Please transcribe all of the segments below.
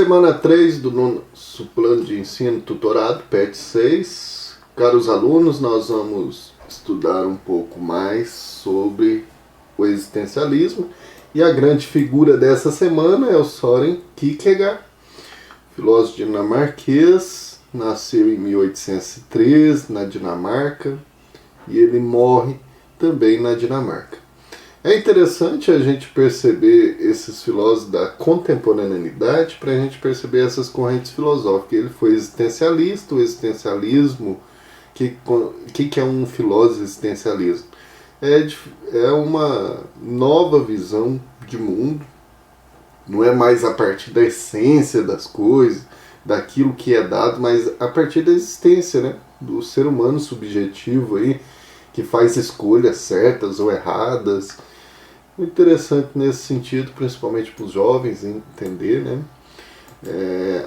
Semana 3 do nosso plano de ensino tutorado, PET 6. Caros alunos, nós vamos estudar um pouco mais sobre o existencialismo. E a grande figura dessa semana é o Søren Kierkegaard, filósofo dinamarquês, nasceu em 1803 na Dinamarca e ele morre também na Dinamarca. É interessante a gente perceber esses filósofos da contemporaneidade para a gente perceber essas correntes filosóficas. Ele foi existencialista, o existencialismo, que é um filósofo existencialismo? É uma nova visão de mundo, não é mais a partir da essência das coisas, daquilo que é dado, mas a partir da existência, né? Do ser humano subjetivo aí, que faz escolhas certas ou erradas. Interessante nesse sentido, principalmente para os jovens entender, né,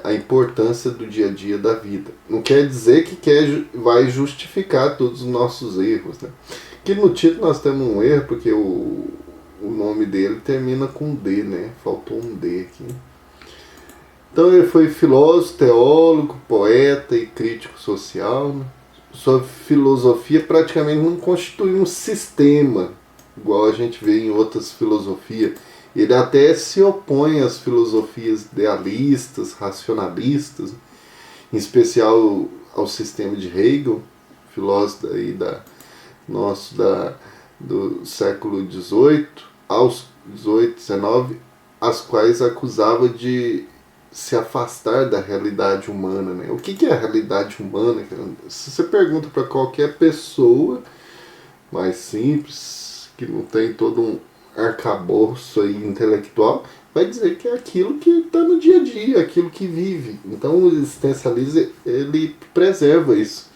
a importância do dia a dia da vida. Não quer dizer que vai justificar todos os nossos erros, né? Que no título nós temos um erro, porque o nome dele termina com D, né? Faltou um D aqui. Então ele foi filósofo, teólogo, poeta e crítico social, né? Sua filosofia praticamente não constitui um sistema, igual a gente vê em outras filosofias. Ele até se opõe às filosofias idealistas, racionalistas, em especial ao sistema de Hegel, filósofo aí do século XVIII, aos XVIII, XIX, as quais acusava de se afastar da realidade humana, né? O que é a realidade humana? Se você pergunta para qualquer pessoa mais simples, que não tem todo um arcabouço aí intelectual, vai dizer que é aquilo que está no dia a dia, aquilo que vive. Então o existencialismo, ele preserva isso.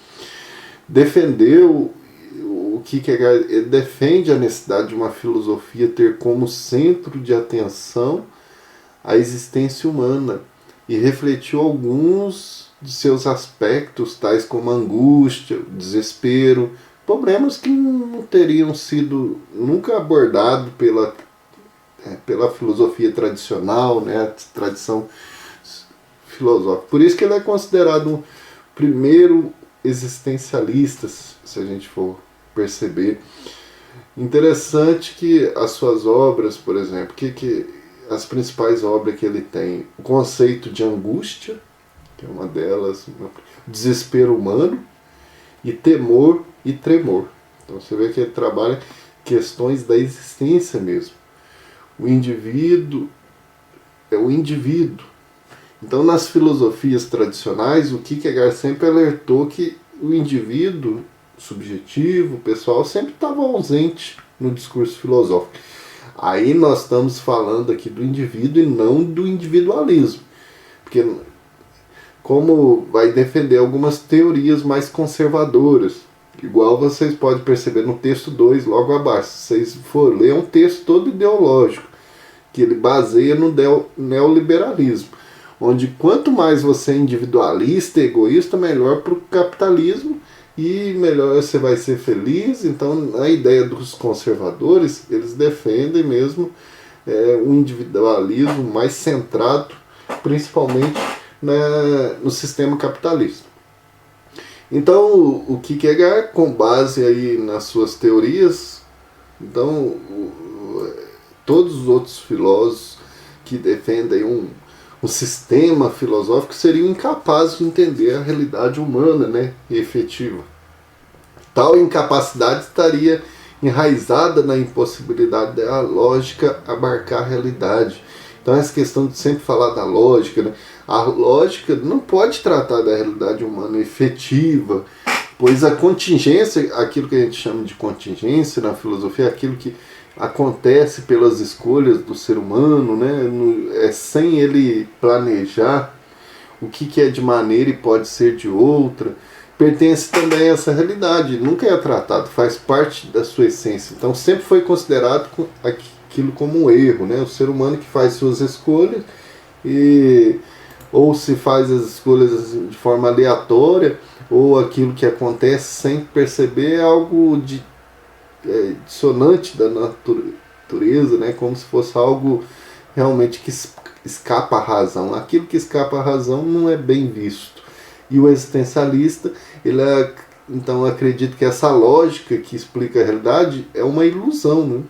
Defendeu o que ele defende a necessidade de uma filosofia ter como centro de atenção a existência humana e refletiu alguns de seus aspectos, tais como a angústia, o desespero, problemas que não teriam sido nunca abordados pela filosofia tradicional, né, a tradição filosófica. Por isso que ele é considerado o primeiro existencialista, se a gente for perceber. Interessante que as suas obras, por exemplo, as principais obras que ele tem, o conceito de angústia, que é uma delas, desespero humano, e temor e tremor. Então você vê que ele trabalha questões da existência mesmo. O indivíduo é o indivíduo. Então nas filosofias tradicionais, o Kierkegaard sempre alertou que o indivíduo subjetivo, pessoal, sempre estava ausente no discurso filosófico. Aí nós estamos falando aqui do indivíduo e não do individualismo. Porque como vai defender algumas teorias mais conservadoras, igual vocês podem perceber no texto 2, logo abaixo. Se vocês forem ler, é um texto todo ideológico, que ele baseia no neoliberalismo, onde quanto mais você é individualista e egoísta, melhor para o capitalismo e melhor você vai ser feliz. Então a ideia dos conservadores, eles defendem mesmo um individualismo mais centrado principalmente no sistema capitalista. Então o Kierkegaard, com base aí nas suas teorias, então todos os outros filósofos que defendem um sistema filosófico seriam incapazes de entender a realidade humana, né, e efetiva. Tal incapacidade estaria enraizada na impossibilidade da lógica abarcar a realidade. Então essa questão de sempre falar da lógica, né? A lógica não pode tratar da realidade humana efetiva, pois a contingência, aquilo que a gente chama de contingência na filosofia, é aquilo que acontece pelas escolhas do ser humano, né? Sem ele planejar o que é de maneira e pode ser de outra, pertence também a essa realidade, nunca é tratado, faz parte da sua essência. Então sempre foi considerado aquilo como um erro, né? O ser humano que faz suas escolhas, ou se faz as escolhas de forma aleatória, ou aquilo que acontece sem perceber é algo dissonante da natureza, né? Como se fosse algo realmente que escapa à razão. Aquilo que escapa à razão não é bem visto. E o existencialista, ele então acredita que essa lógica que explica a realidade é uma ilusão, né?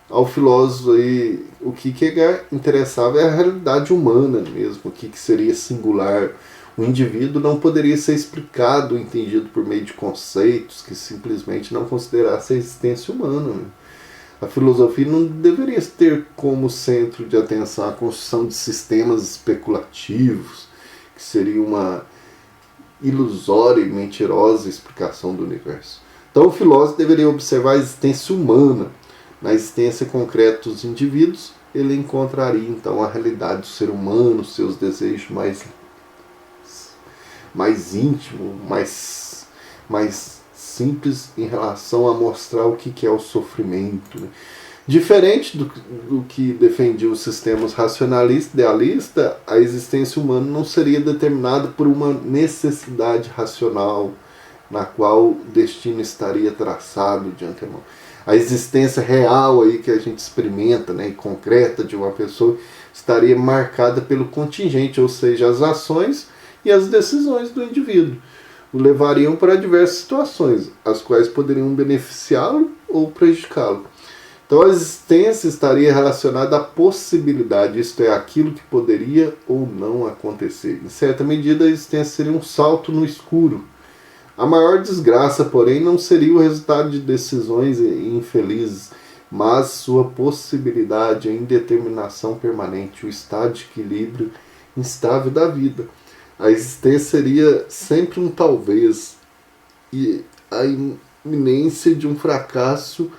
Ao filósofo aí, o Kierkegaard interessava é a realidade humana mesmo, o que seria singular. O indivíduo não poderia ser explicado, entendido por meio de conceitos que simplesmente não considerassem a existência humana, né? A filosofia não deveria ter como centro de atenção a construção de sistemas especulativos, que seria uma ilusória e mentirosa explicação do universo. Então o filósofo deveria observar a existência humana. Na existência concreta dos indivíduos, ele encontraria então a realidade do ser humano, seus desejos mais íntimos, mais simples em relação a mostrar o que é o sofrimento, né? Diferente do que defendia os sistemas racionalista e idealista, a existência humana não seria determinada por uma necessidade racional na qual o destino estaria traçado de antemão. A existência real aí que a gente experimenta, né, e concreta de uma pessoa estaria marcada pelo contingente, ou seja, as ações e as decisões do indivíduo o levariam para diversas situações, as quais poderiam beneficiá-lo ou prejudicá-lo. Então a existência estaria relacionada à possibilidade, isto é, aquilo que poderia ou não acontecer. Em certa medida, a existência seria um salto no escuro. A maior desgraça, porém, não seria o resultado de decisões infelizes, mas sua possibilidade, a indeterminação permanente, o estado de equilíbrio instável da vida. A existência seria sempre um talvez, e a iminência de um fracasso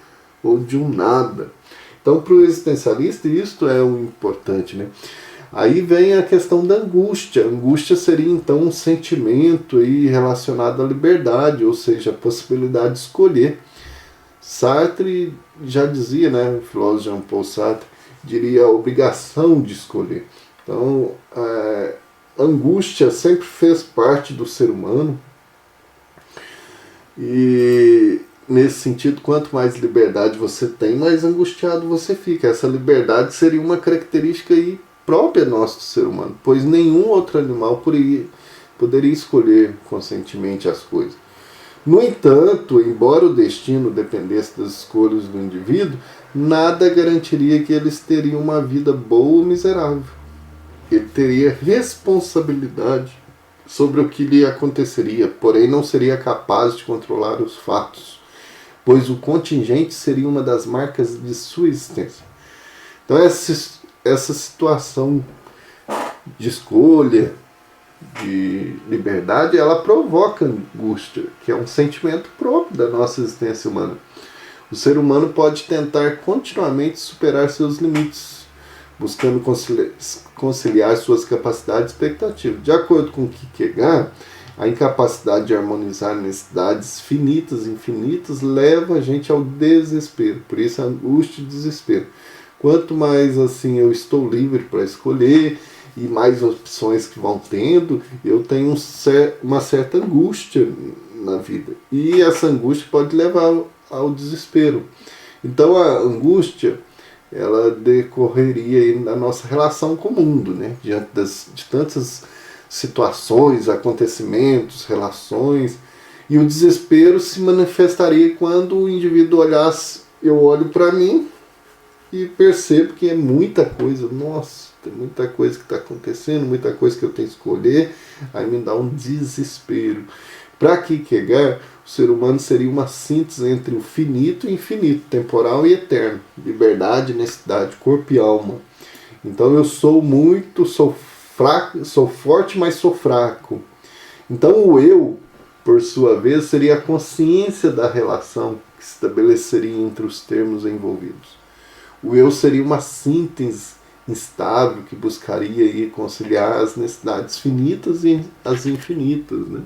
ou de um nada. Então, para o existencialista, isto é o importante, né? Aí vem a questão da angústia. A angústia seria, então, um sentimento aí relacionado à liberdade, ou seja, a possibilidade de escolher. Sartre já dizia, né, o filósofo Jean-Paul Sartre, diria a obrigação de escolher. Então, a angústia sempre fez parte do ser humano, e nesse sentido, quanto mais liberdade você tem, mais angustiado você fica. Essa liberdade seria uma característica aí própria nossa do ser humano, pois nenhum outro animal poderia escolher conscientemente as coisas. No entanto, embora o destino dependesse das escolhas do indivíduo, nada garantiria que eles teriam uma vida boa ou miserável. Ele teria responsabilidade sobre o que lhe aconteceria, porém não seria capaz de controlar os fatos, pois o contingente seria uma das marcas de sua existência. Então essa situação de escolha, de liberdade, ela provoca angústia, que é um sentimento próprio da nossa existência humana. O ser humano pode tentar continuamente superar seus limites, buscando conciliar suas capacidades e expectativas. De acordo com Kierkegaard, a incapacidade de harmonizar necessidades finitas e infinitas leva a gente ao desespero. Por isso a angústia e o desespero. Quanto mais assim eu estou livre para escolher e mais opções que vão tendo, eu tenho uma certa angústia na vida. E essa angústia pode levar ao desespero. Então a angústia, ela decorreria aí na nossa relação com o mundo, né? Diante de tantas situações, acontecimentos, relações. E o desespero se manifestaria quando o indivíduo olhasse, eu olho para mim e percebo que é muita coisa, nossa, tem muita coisa que está acontecendo, muita coisa que eu tenho que escolher, aí me dá um desespero. Para Kierkegaard, o ser humano seria uma síntese entre o finito e infinito, temporal e eterno, liberdade, necessidade, corpo e alma. Então eu sou fraco, sou forte, mas sou fraco. Então o eu, por sua vez, seria a consciência da relação que se estabeleceria entre os termos envolvidos. O eu seria uma síntese instável que buscaria aí conciliar as necessidades finitas e as infinitas, né?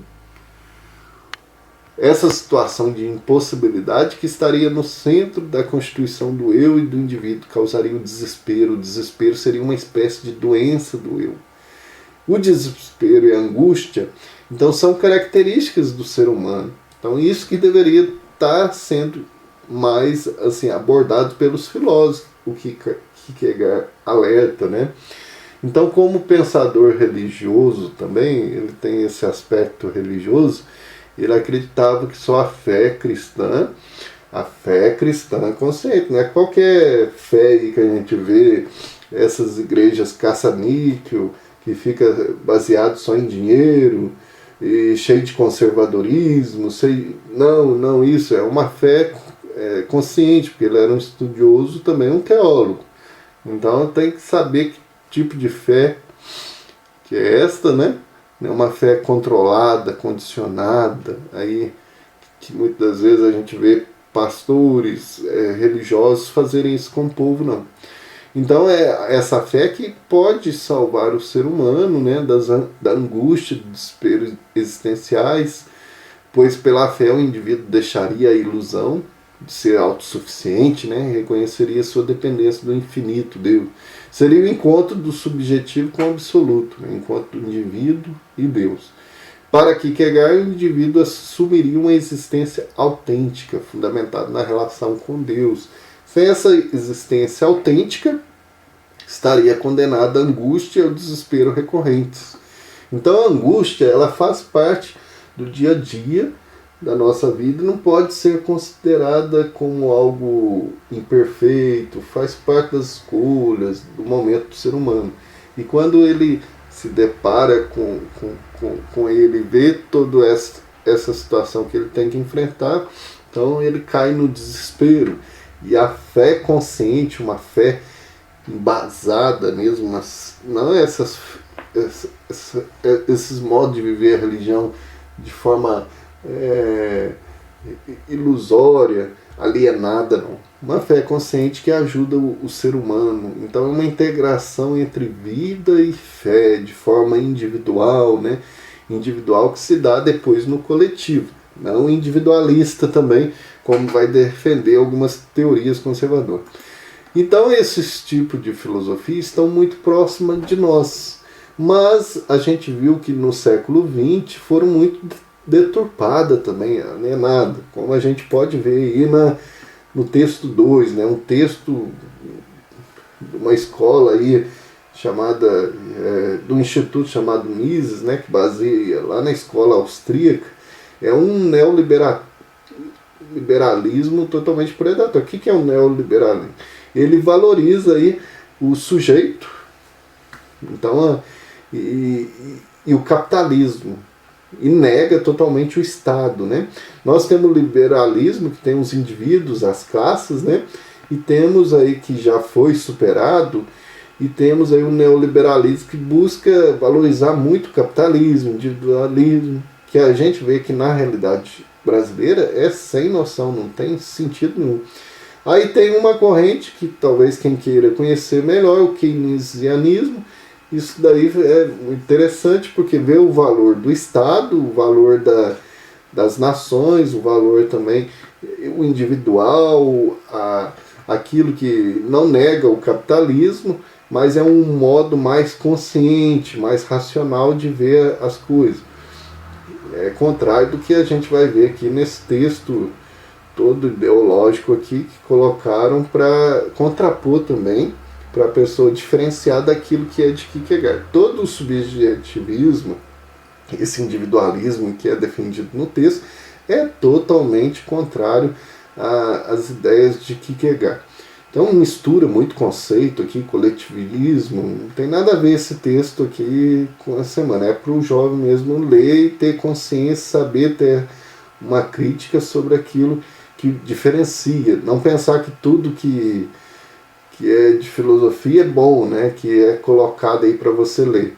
Essa situação de impossibilidade que estaria no centro da constituição do eu e do indivíduo causaria o desespero. O desespero seria uma espécie de doença do eu. O desespero e a angústia, então, são características do ser humano. Então, isso que deveria estar sendo mais assim abordado pelos filósofos, o que Kierkegaard alerta, né? Então, como pensador religioso também, ele tem esse aspecto religioso, ele acreditava que só a fé cristã consciente, não é qualquer fé aí que a gente vê, essas igrejas caça-níquel, que fica baseado só em dinheiro, e cheio de conservadorismo, não, isso é uma fé consciente, porque ele era um estudioso, também um teólogo. Então tem que saber que tipo de fé que é esta, né? Uma fé controlada, condicionada, aí que muitas vezes a gente vê pastores religiosos fazerem isso com o povo, não. Então é essa fé que pode salvar o ser humano, né, da angústia, dos desesperos existenciais, pois pela fé o indivíduo deixaria a ilusão de ser autossuficiente, né, reconheceria sua dependência do infinito Deus. Seria o encontro do subjetivo com o absoluto, o encontro do indivíduo e Deus. Para Kierkegaard, o indivíduo assumiria uma existência autêntica, fundamentada na relação com Deus. Sem essa existência autêntica, estaria condenado à angústia e ao desespero recorrentes. Então a angústia, ela faz parte do dia a dia da nossa vida e não pode ser considerada como algo imperfeito, faz parte das escolhas, do momento do ser humano. E quando ele se depara com ele, vê toda essa situação que ele tem que enfrentar, então ele cai no desespero. E a fé consciente, uma fé embasada mesmo, mas não esses modos de viver a religião de forma ilusória, alienada, não. Uma fé consciente que ajuda o ser humano. Então é uma integração entre vida e fé, de forma individual, né? Individual que se dá depois no coletivo, não individualista também, como vai defender algumas teorias conservadoras. Então esses tipos de filosofia estão muito próximas de nós, mas a gente viu que no século XX foram muito deturpadas também, alienadas, como a gente pode ver aí no texto 2, né, um texto de uma escola aí chamada, do instituto chamado Mises, né, que baseia lá na escola austríaca, é um neoliberalismo totalmente predatório. O que é um neoliberalismo? Ele valoriza aí o sujeito, então, e o capitalismo, e nega totalmente o Estado, né? Nós temos o liberalismo, que tem os indivíduos, as classes, né? E temos aí, que já foi superado, e temos aí o neoliberalismo que busca valorizar muito o capitalismo, o individualismo, que a gente vê que na realidade brasileira é sem noção, não tem sentido nenhum. Aí tem uma corrente que talvez quem queira conhecer melhor, o keynesianismo. Isso daí é interessante porque vê o valor do Estado, o valor das nações, o valor também o individual, aquilo que não nega o capitalismo, mas é um modo mais consciente, mais racional de ver as coisas. É contrário do que a gente vai ver aqui nesse texto todo ideológico aqui que colocaram para contrapor também, para a pessoa diferenciar daquilo que é de Kierkegaard. Todo o subjetivismo, esse individualismo que é defendido no texto, é totalmente contrário às ideias de Kierkegaard. Então mistura muito conceito aqui, coletivismo, não tem nada a ver esse texto aqui com a semana. É para o jovem mesmo ler e ter consciência, saber ter uma crítica sobre aquilo que diferencia. Não pensar que tudo que é de filosofia é bom, né? Que é colocado aí para você ler.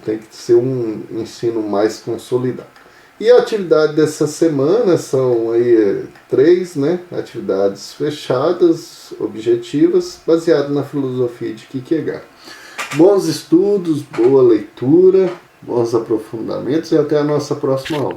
Tem que ser um ensino mais consolidado. E a atividade dessa semana são aí 3, né? Atividades fechadas, objetivas, baseadas na filosofia de Kierkegaard. Bons estudos, boa leitura, bons aprofundamentos e até a nossa próxima aula.